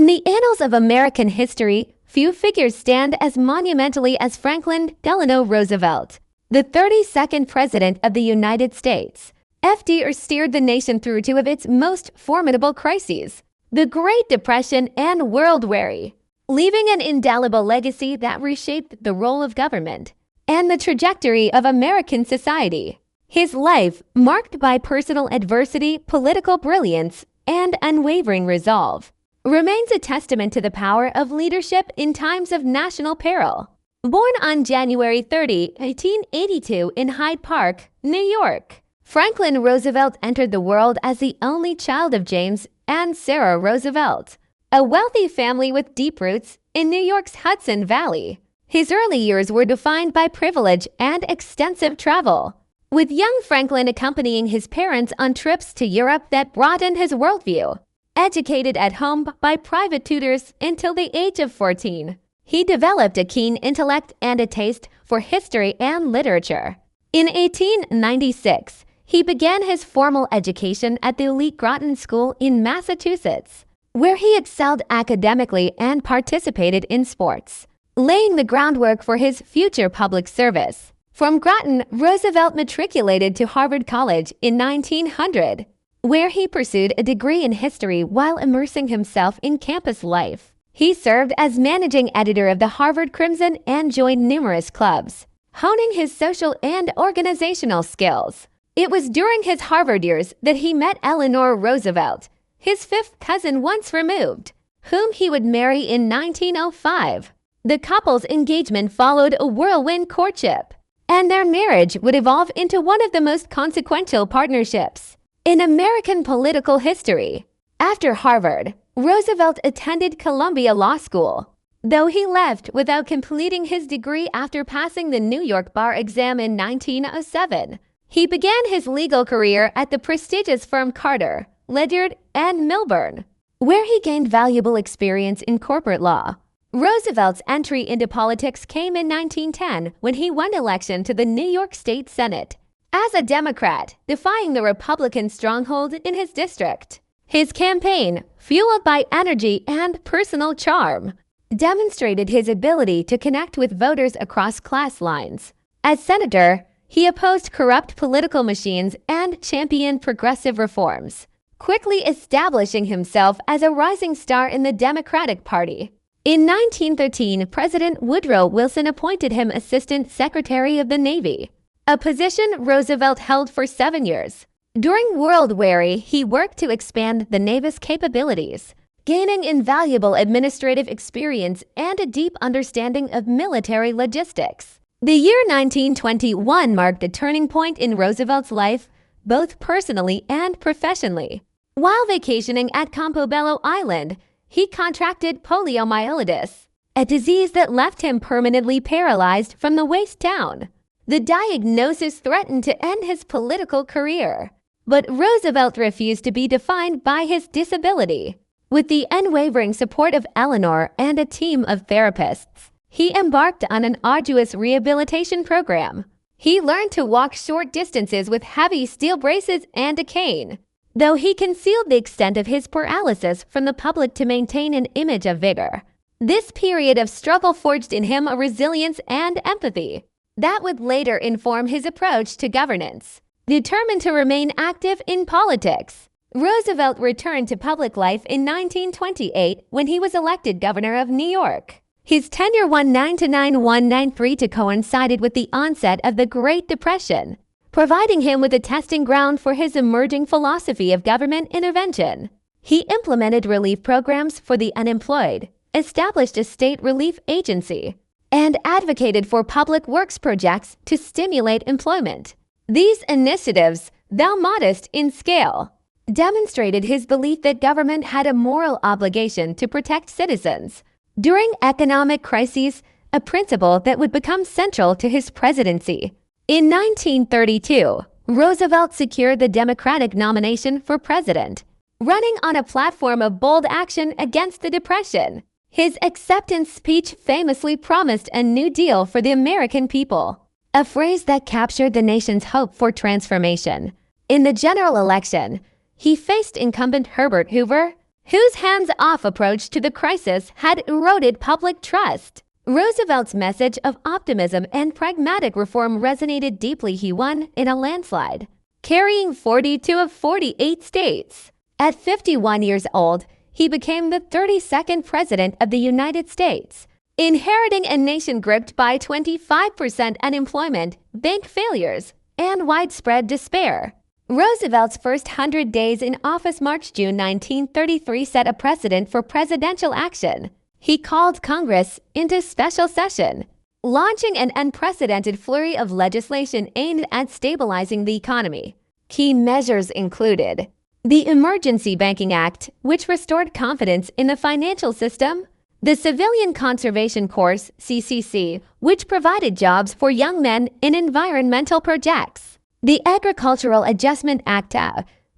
the annals of American history, few figures stand as monumentally as Franklin Delano Roosevelt, the 32nd President of the United States. FDR steered the nation through two of its most formidable crises, the Great Depression and World War, leaving an indelible legacy that reshaped the role of government and the trajectory of American society. His life, marked by personal adversity, political brilliance, and unwavering resolve, remains a testament to the power of leadership in times of national peril. Born on January 30, 1882 in Hyde Park, New York, Franklin Roosevelt entered the world as the only child of James and Sarah Roosevelt, a wealthy family with deep roots in New York's Hudson Valley. His early years were defined by privilege and extensive travel, with young Franklin accompanying his parents on trips to Europe that broadened his worldview. Educated at home by private tutors until the age of 14, he developed a keen intellect and a taste for history and literature. In 1896, he began his formal education at the elite Groton School in Massachusetts, where he excelled academically and participated in sports, laying the groundwork for his future public service. From Groton, Roosevelt matriculated to Harvard College in 1900, where he pursued a degree in history while immersing himself in campus life. He served as managing editor of the Harvard Crimson and joined numerous clubs, honing his social and organizational skills. It was during his Harvard years that he met Eleanor Roosevelt, his fifth cousin once removed, whom he would marry in 1905. The couple's engagement followed a whirlwind courtship, and their marriage would evolve into one of the most consequential partnerships in American political history. After Harvard, Roosevelt attended Columbia Law School, though he left without completing his degree after passing the New York bar exam in 1907. He began his legal career at the prestigious firm Carter, Ledyard, and Milburn, where he gained valuable experience in corporate law. Roosevelt's entry into politics came in 1910 when he won election to the New York State Senate as a Democrat, defying the Republican stronghold in his district. His campaign, fueled by energy and personal charm, demonstrated his ability to connect with voters across class lines. As senator, he opposed corrupt political machines and championed progressive reforms, quickly establishing himself as a rising star in the Democratic Party. In 1913, President Woodrow Wilson appointed him Assistant Secretary of the Navy, a position Roosevelt held for 7 years. During World War, he worked to expand the Navy's capabilities, gaining invaluable administrative experience and a deep understanding of military logistics. The year 1921 marked a turning point in Roosevelt's life, both personally and professionally. While vacationing at Campobello Island, he contracted poliomyelitis, a disease that left him permanently paralyzed from the waist down. The diagnosis threatened to end his political career, but Roosevelt refused to be defined by his disability. With the unwavering support of Eleanor and a team of therapists, he embarked on an arduous rehabilitation program. He learned to walk short distances with heavy steel braces and a cane, though he concealed the extent of his paralysis from the public to maintain an image of vigor. This period of struggle forged in him a resilience and empathy that would later inform his approach to governance. Determined to remain active in politics, Roosevelt returned to public life in 1928 when he was elected governor of New York. His tenure 1929–193 coincided with the onset of the Great Depression, providing him with a testing ground for his emerging philosophy of government intervention. He implemented relief programs for the unemployed, established a state relief agency, and advocated for public works projects to stimulate employment. These initiatives, though modest in scale, demonstrated his belief that government had a moral obligation to protect citizens during economic crises, a principle that would become central to his presidency. In 1932, Roosevelt secured the Democratic nomination for president, running on a platform of bold action against the Depression. His acceptance speech famously promised a new deal for the American people, a phrase that captured the nation's hope for transformation. In the general election, he faced incumbent Herbert Hoover, whose hands-off approach to the crisis had eroded public trust. Roosevelt's message of optimism and pragmatic reform resonated deeply. He won in a landslide, carrying 42 of 48 states. At 51 years old, he became the 32nd President of the United States, inheriting a nation gripped by 25% unemployment, bank failures, and widespread despair. Roosevelt's first 100 days in office, March-June 1933, set a precedent for presidential action. He called Congress into special session, launching an unprecedented flurry of legislation aimed at stabilizing the economy. Key measures included the Emergency Banking Act, which restored confidence in the financial system, the Civilian Conservation Corps, CCC, which provided jobs for young men in environmental projects, the Agricultural Adjustment Act,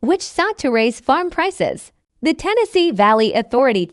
which sought to raise farm prices, the Tennessee Valley Authority,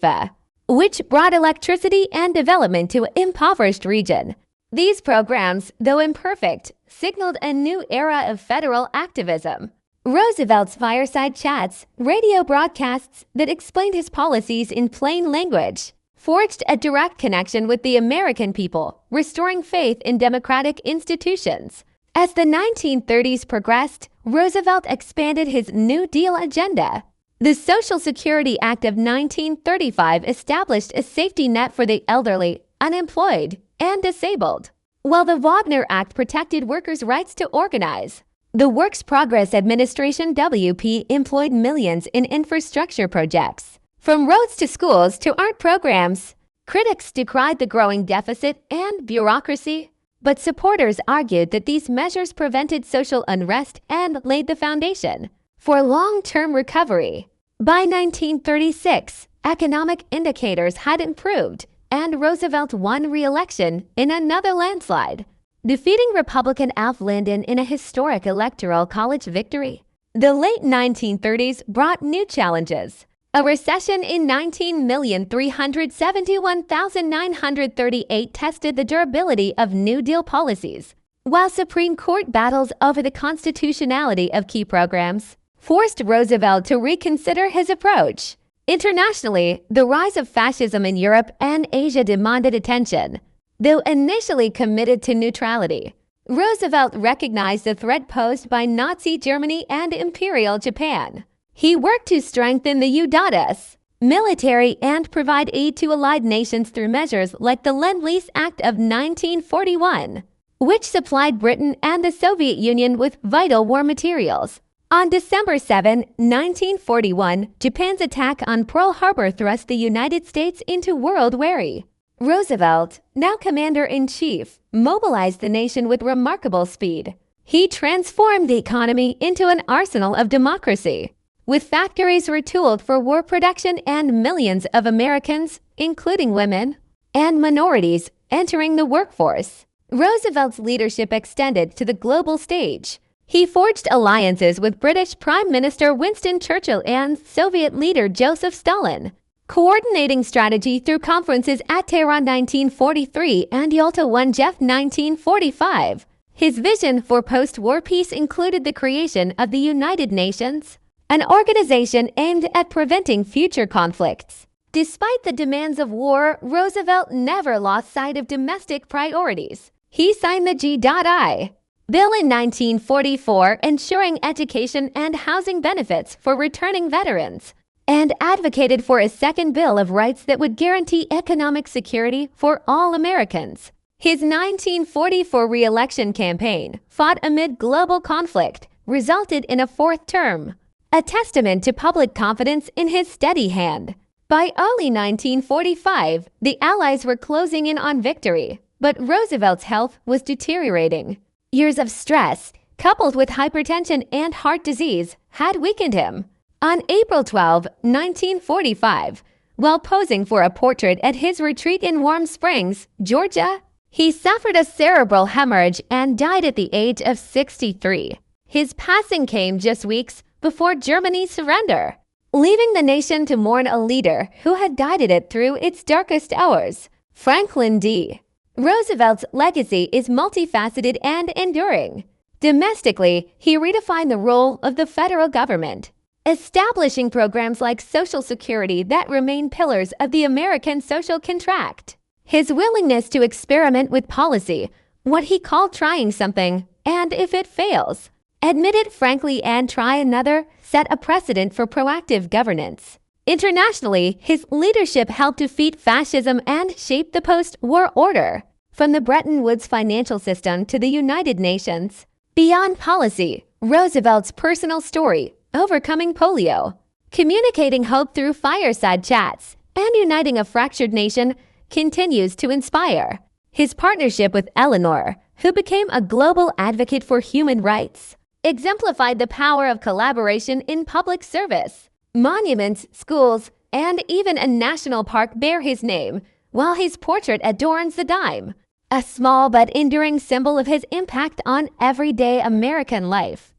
which brought electricity and development to an impoverished region. These programs, though imperfect, signaled a new era of federal activism. Roosevelt's fireside chats, radio broadcasts that explained his policies in plain language, forged a direct connection with the American people, restoring faith in democratic institutions. As the 1930s progressed, Roosevelt expanded his New Deal agenda. The Social Security Act of 1935 established a safety net for the elderly, unemployed, and disabled, while the Wagner Act protected workers' rights to organize. The Works Progress Administration (WP) employed millions in infrastructure projects, from roads to schools to art programs. Critics decried the growing deficit and bureaucracy, but supporters argued that these measures prevented social unrest and laid the foundation for long-term recovery. By 1936, economic indicators had improved, and Roosevelt won re-election in another landslide, defeating Republican Alf Landon in a historic electoral college victory. The late 1930s brought new challenges. A recession in 19,371,938 tested the durability of New Deal policies, while Supreme Court battles over the constitutionality of key programs forced Roosevelt to reconsider his approach. Internationally, the rise of fascism in Europe and Asia demanded attention. Though initially committed to neutrality, Roosevelt recognized the threat posed by Nazi Germany and Imperial Japan. He worked to strengthen the U.S. military and provide aid to allied nations through measures like the Lend-Lease Act of 1941, which supplied Britain and the Soviet Union with vital war materials. On December 7, 1941, Japan's attack on Pearl Harbor thrust the United States into world worry. Roosevelt, now commander-in-chief, mobilized the nation with remarkable speed. He transformed the economy into an arsenal of democracy, with factories retooled for war production and millions of Americans, including women and minorities, entering the workforce. Roosevelt's leadership extended to the global stage. He forged alliances with British Prime Minister Winston Churchill and Soviet leader Joseph Stalin, coordinating strategy through conferences at Tehran 1943 and Yalta 1 Jeff 1945. His vision for post-war peace included the creation of the United Nations, an organization aimed at preventing future conflicts. Despite the demands of war, Roosevelt never lost sight of domestic priorities. He signed the G.I. Bill in 1944, ensuring education and housing benefits for returning veterans, and advocated for a second Bill of Rights that would guarantee economic security for all Americans. His 1944 re-election campaign, fought amid global conflict, resulted in a fourth term, a testament to public confidence in his steady hand. By early 1945, the Allies were closing in on victory, but Roosevelt's health was deteriorating. Years of stress, coupled with hypertension and heart disease, had weakened him. On April 12, 1945, while posing for a portrait at his retreat in Warm Springs, Georgia, he suffered a cerebral hemorrhage and died at the age of 63. His passing came just weeks before Germany's surrender, leaving the nation to mourn a leader who had guided it through its darkest hours. Franklin D. Roosevelt's legacy is multifaceted and enduring. Domestically, he redefined the role of the federal government, establishing programs like Social Security that remain pillars of the American social contract. His willingness to experiment with policy, what he called trying something, and if it fails, admit it frankly and try another, set a precedent for proactive governance. Internationally, his leadership helped defeat fascism and shape the post-war order, from the Bretton Woods financial system to the United Nations. Beyond policy, Roosevelt's personal story, overcoming polio, communicating hope through fireside chats, and uniting a fractured nation, continues to inspire. His partnership with Eleanor, who became a global advocate for human rights, exemplified the power of collaboration in public service. Monuments, schools, and even a national park bear his name, while his portrait adorns the dime, a small but enduring symbol of his impact on everyday American life.